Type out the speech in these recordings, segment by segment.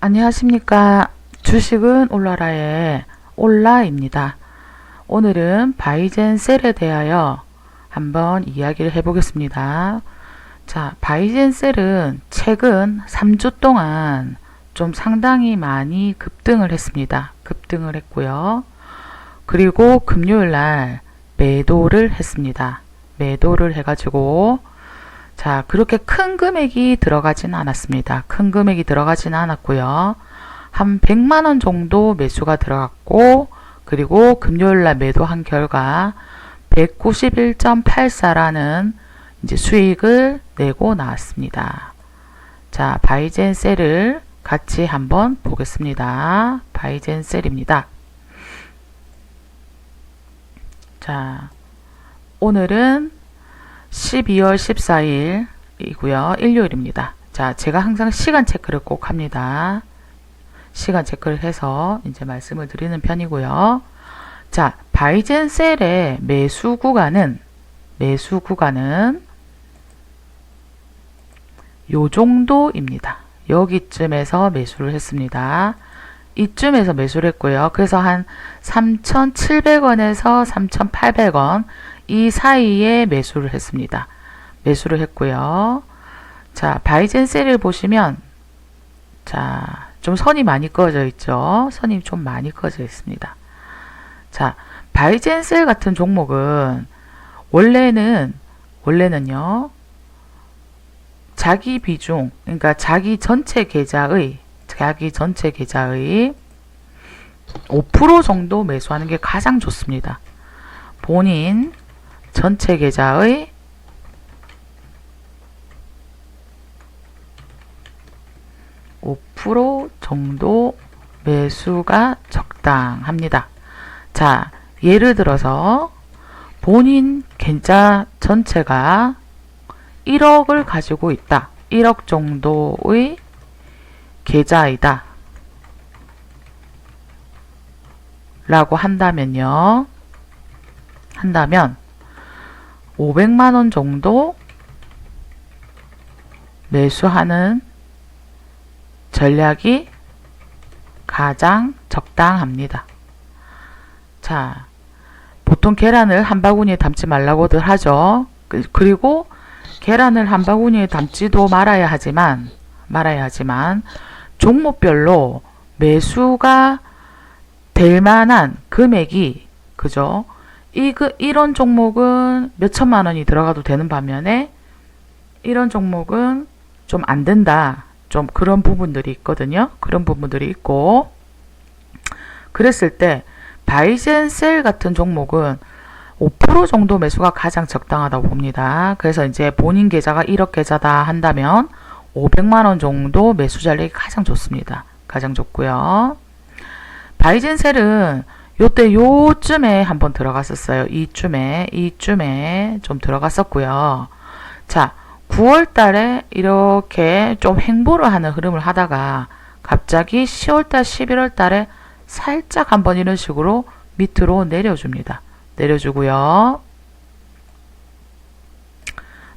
안녕하십니까. 주식은 올라라의 올라입니다. 오늘은 바이젠 셀에 대하여 한번 이야기를 해보겠습니다. 자, 바이젠 셀은 최근 3주 동안 좀 상당히 많이 급등을 했습니다. 급등을 했고요. 그리고 금요일 날 매도를 했습니다. 매도를 해가지고 자, 그렇게 큰 금액이 들어가진 않았습니다. 큰 금액이 들어가진 않았고요. 한 100만원 정도 매수가 들어갔고, 그리고 금요일날 매도한 결과 191.84라는 이제 수익을 내고 나왔습니다. 자, 바이젠 셀을 같이 한번 보겠습니다. 바이젠 셀입니다. 자, 오늘은 12월 14일이고요. 일요일입니다. 자, 제가 항상 시간 체크를 꼭 합니다. 시간 체크를 해서 이제 말씀을 드리는 편이고요. 자, 바이젠 셀의 매수 구간은 요 정도입니다. 여기쯤에서 매수를 했습니다. 이쯤에서 매수를 했고요. 그래서 한 3,700원에서 3,800원 이 사이에 매수를 했습니다. 매수를 했고요. 자, 바이젠 셀을 보시면 자, 좀 선이 많이 꺼져 있죠. 선이 좀 많이 꺼져 있습니다. 자, 바이젠 셀 같은 종목은 원래는요. 자기 비중, 그러니까 자기 전체 계좌의 5% 정도 매수하는 게 가장 좋습니다. 본인 전체 계좌의 5% 정도 매수가 적당합니다. 자, 예를 들어서 본인 계좌 전체가 1억을 가지고 있다. 1억 정도의 계좌이다. 라고 한다면 500만원 정도 매수하는 전략이 가장 적당합니다. 자, 보통 계란을 한 바구니에 담지 말라고들 하죠. 그리고 계란을 한 바구니에 담지도 말아야 하지만 종목별로 매수가 될 만한 금액이 그죠? 이런 종목은 몇 천만 원이 들어가도 되는 반면에 이런 종목은 좀 안 된다. 좀 그런 부분들이 있거든요. 그런 부분들이 있고 그랬을 때 바이젠 셀 같은 종목은 5% 정도 매수가 가장 적당하다고 봅니다. 그래서 이제 본인 계좌가 1억 계좌다 한다면 500만원 정도 매수 전략이 가장 좋습니다. 가장 좋고요. 바이젠 셀은 요쯤에 한번 들어갔었어요. 이쯤에 좀 들어갔었고요. 자, 9월 달에 이렇게 좀 횡보를 하는 흐름을 하다가 갑자기 10월 달, 11월 달에 살짝 한번 이런 식으로 밑으로 내려줍니다.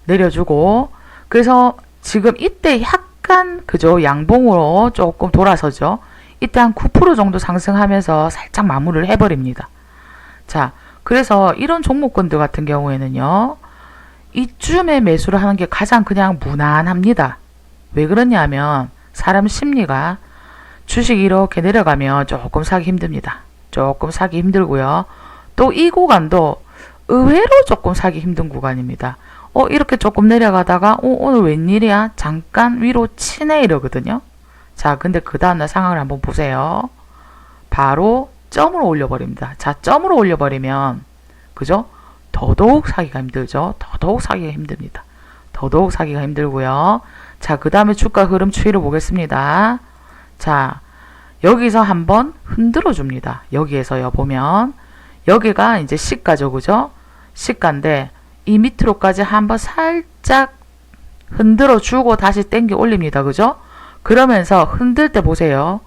내려주고 그래서 지금 이때 약간 그죠? 양봉으로 조금 돌아서죠. 이때 한 9% 정도 상승하면서 살짝 마무리를 해버립니다. 자, 그래서 이런 종목군들 같은 경우에는요. 이쯤에 매수를 하는 게 가장 그냥 무난합니다. 왜 그러냐면 사람 심리가 주식이 이렇게 내려가면 조금 사기 힘듭니다. 조금 사기 힘들고요. 또 이 구간도 의외로 조금 사기 힘든 구간입니다. 이렇게 조금 내려가다가 오늘 웬일이야? 잠깐 위로 치네 이러거든요. 자, 근데 그 다음날 상황을 한번 보세요. 바로 점으로 올려버립니다. 자, 점으로 올려버리면 그죠? 더더욱 사기가 힘들죠. 더더욱 사기가 힘듭니다. 더더욱 사기가 힘들고요. 자, 그 다음에 주가 흐름 추이를 보겠습니다. 자, 여기서 한번 흔들어 줍니다. 여기에서요 보면 여기가 이제 시가죠. 그죠? 시가인데 이 밑으로까지 한번 살짝 흔들어 주고 다시 당겨 올립니다. 그죠? 그러면서 흔들 때 보세요.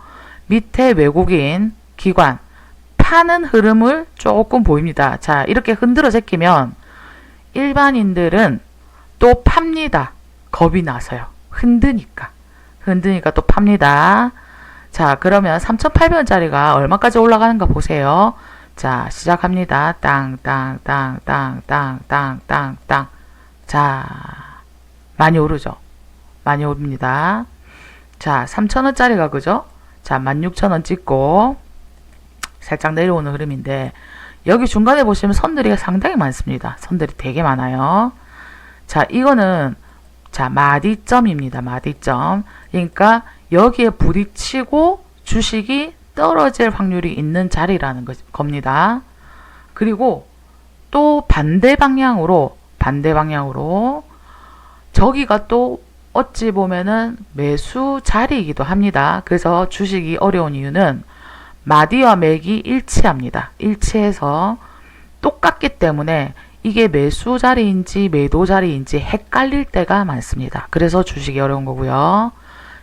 밑에 외국인 기관 파는 흐름을 조금 보입니다. 자, 이렇게 흔들어 제끼면 일반인들은 또 팝니다. 겁이 나서요. 흔드니까 또 팝니다. 자, 그러면 3,800원짜리가 얼마까지 올라가는가 보세요. 자, 시작합니다. 땅, 땅, 땅, 땅, 땅, 땅, 땅, 땅. 자, 많이 오르죠? 많이 오릅니다. 자, 3,000원짜리가 그죠? 자, 16,000원 찍고 살짝 내려오는 흐름인데 여기 중간에 보시면 선들이 상당히 많습니다. 선들이 되게 많아요. 자, 이거는 자, 마디점입니다. 마디점. 그러니까 여기에 부딪히고 주식이 떨어질 확률이 있는 자리라는 겁니다. 그리고 또 반대 방향으로 저기가 또 어찌 보면은 매수 자리이기도 합니다. 그래서 주식이 어려운 이유는 마디와 맥이 일치합니다. 일치해서 똑같기 때문에 이게 매수 자리인지 매도 자리인지 헷갈릴 때가 많습니다. 그래서 주식이 어려운 거고요.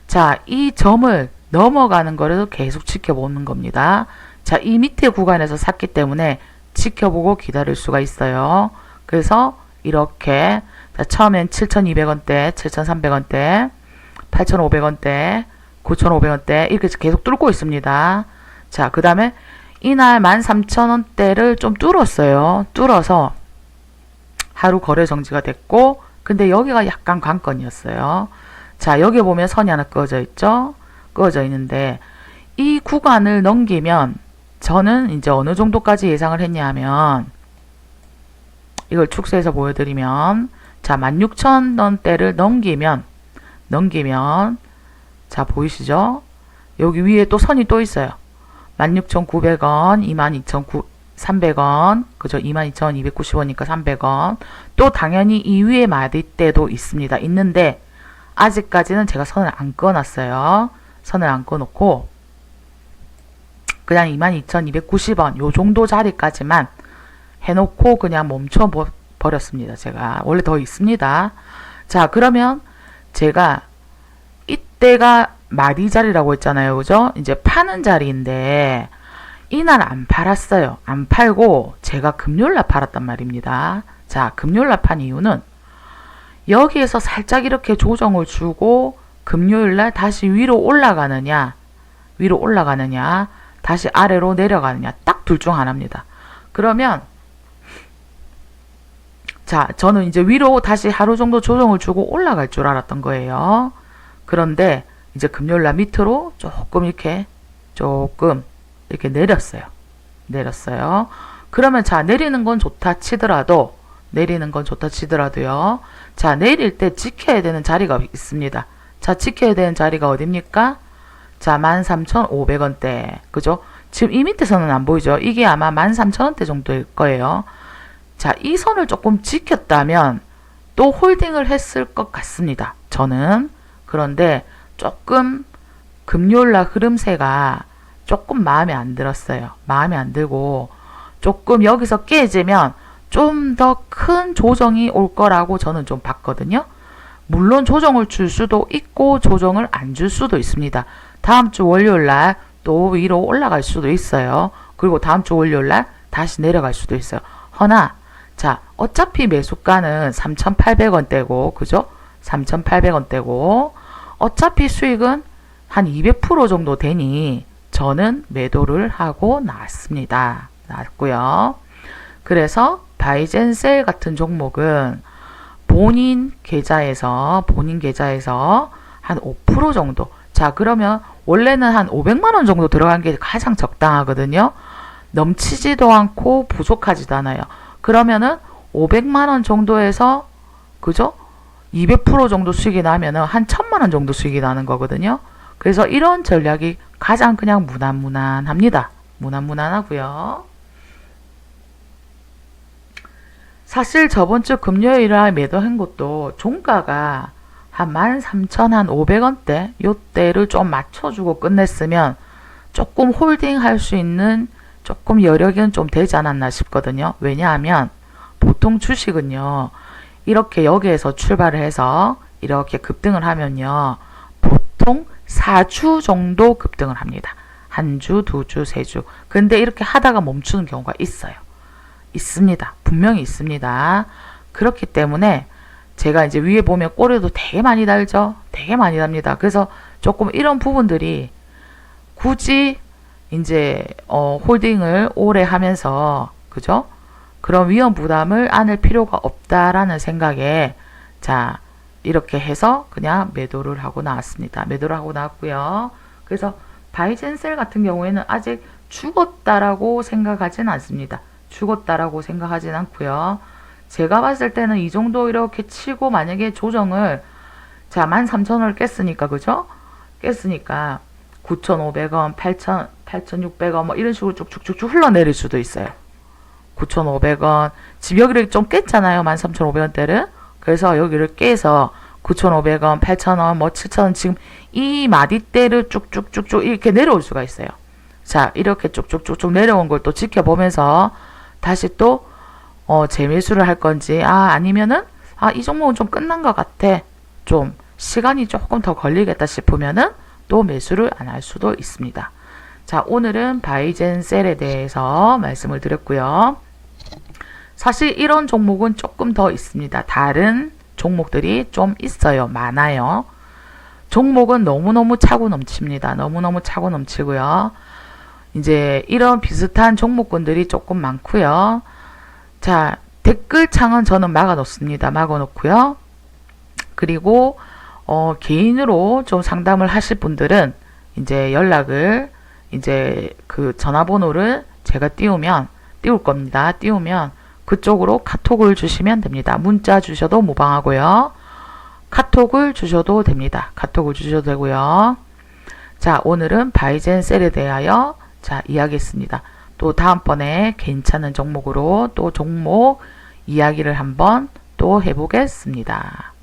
자, 이 점을 넘어가는 거를 계속 지켜보는 겁니다. 자, 이 밑에 구간에서 샀기 때문에 지켜보고 기다릴 수가 있어요. 그래서 이렇게 자, 처음엔 7,200원대, 7,300원대, 8,500원대, 9,500원대 이렇게 계속 뚫고 있습니다. 자, 그 다음에 이날 13,000원대를 좀 뚫었어요. 뚫어서 하루 거래 정지가 됐고, 근데 여기가 약간 관건이었어요. 자, 여기 보면 선이 하나 그어져 있죠? 그어져 있는데, 이 구간을 넘기면, 저는 이제 어느 정도까지 예상을 했냐 하면, 이걸 축소해서 보여드리면, 자, 16,000원대를 넘기면, 자, 보이시죠? 여기 위에 또 선이 또 있어요. 16,900원, 22,300원, 그죠? 22,290원이니까 300원. 또 당연히 이 위에 마디대도 있습니다. 있는데 아직까지는 제가 선을 안 그어놨어요. 선을 안 그어놓고 그냥 22,290원 요 정도 자리까지만 해놓고 그냥 멈춰 버렸습니다. 제가 원래 더 있습니다. 자, 그러면 제가 이때가 마디 자리라고 했잖아요. 그죠? 이제 파는 자리인데 이날 안 팔았어요. 안 팔고 제가 금요일날 팔았단 말입니다. 자, 금요일날 판 이유는 여기에서 살짝 이렇게 조정을 주고 금요일날 다시 위로 올라가느냐 다시 아래로 내려가느냐 딱 둘 중 하나입니다. 그러면 자, 저는 이제 위로 다시 하루 정도 조정을 주고 올라갈 줄 알았던 거예요. 그런데 이제 금요일날 밑으로 조금 이렇게 내렸어요. 그러면 자, 내리는 건 좋다 치더라도요. 자, 내릴 때 지켜야 되는 자리가 있습니다. 자, 지켜야 되는 자리가 어딥니까? 자, 13,500원대. 그죠? 지금 이 밑에서는 안 보이죠? 이게 아마 13,000원대 정도일 거예요. 자, 이 선을 조금 지켰다면 또 홀딩을 했을 것 같습니다. 저는. 그런데 조금 금요일날 흐름세가 조금 마음에 안 들었어요. 마음에 안 들고 조금 여기서 깨지면 좀 더 큰 조정이 올 거라고 저는 좀 봤거든요. 물론 조정을 줄 수도 있고 조정을 안 줄 수도 있습니다. 다음 주 월요일날 또 위로 올라갈 수도 있어요. 그리고 다음 주 월요일날 다시 내려갈 수도 있어요. 허나 자, 어차피 매수가는 3,800원대고 그죠? 3,800원대고 어차피 수익은 한 200% 정도 되니 저는 매도를 하고 나왔고요. 그래서 바이젠셀 같은 종목은 본인 계좌에서 한 5% 정도. 자, 그러면 원래는 한 500만 원 정도 들어간 게 가장 적당하거든요. 넘치지도 않고 부족하지도 않아요. 그러면은 500만 원 정도에서 그죠? 200% 정도 수익이 나면은 한 1,000만 원 정도 수익이 나는 거거든요. 그래서 이런 전략이 가장 그냥 무난무난합니다. 무난무난하고요. 사실 저번 주 금요일에 매도한 것도 종가가 한 13,500원대 요때를 좀 맞춰주고 끝냈으면 조금 홀딩할 수 있는 조금 여력은 좀 되지 않았나 싶거든요. 왜냐하면 보통 주식은요. 이렇게 여기에서 출발을 해서 이렇게 급등을 하면요. 보통 4주 정도 급등을 합니다. 한 주, 두 주, 세 주. 근데 이렇게 하다가 멈추는 경우가 있어요. 있습니다. 분명히 있습니다. 그렇기 때문에 제가 이제 위에 보면 꼬리도 되게 많이 달죠. 되게 많이 답니다. 그래서 조금 이런 부분들이 굳이 이제 홀딩을 오래 하면서 그죠? 그런 위험 부담을 안을 필요가 없다라는 생각에 자 이렇게 해서 그냥 매도를 하고 나왔습니다. 매도를 하고 나왔고요. 그래서 바이젠셀 같은 경우에는 아직 죽었다라고 생각하진 않습니다. 죽었다라고 생각하진 않고요. 제가 봤을 때는 이 정도 이렇게 치고 만약에 조정을 자 13,000원을 깼으니까 그죠? 깼으니까 9,500원, 8,600원 뭐 이런 식으로 쭉쭉쭉쭉 흘러내릴 수도 있어요. 9,500원 지금 여기를 좀 깼잖아요. 13,500원대를. 그래서 여기를 깨서 9,500원, 8,000원, 뭐 7,000원 지금 이 마디대를 쭉쭉쭉쭉 이렇게 내려올 수가 있어요. 자 이렇게 쭉쭉쭉쭉 내려온 걸 또 지켜보면서 다시 또 재매수를 할 건지 아니면은 이 종목은 좀 끝난 것 같아. 좀 시간이 조금 더 걸리겠다 싶으면은 또 매수를 안 할 수도 있습니다. 자 오늘은 바이젠셀에 대해서 말씀을 드렸고요. 사실 이런 종목은 조금 더 있습니다. 다른 종목들이 좀 있어요. 많아요. 종목은 너무너무 차고 넘칩니다. 너무너무 차고 넘치고요. 이제 이런 비슷한 종목군들이 조금 많고요. 자 댓글창은 저는 막아 놓습니다. 막아 놓고요. 그리고 개인으로 좀 상담을 하실 분들은 이제 연락을 이제 그 전화번호를 제가 띄울 겁니다. 띄우면 그쪽으로 카톡을 주시면 됩니다. 문자 주셔도 무방하고요. 카톡을 주셔도 됩니다. 카톡을 주셔도 되고요. 자 오늘은 바이젠셀에 대하여 자 이야기했습니다. 또 다음번에 괜찮은 종목으로 또 종목 이야기를 한번 또 해보겠습니다.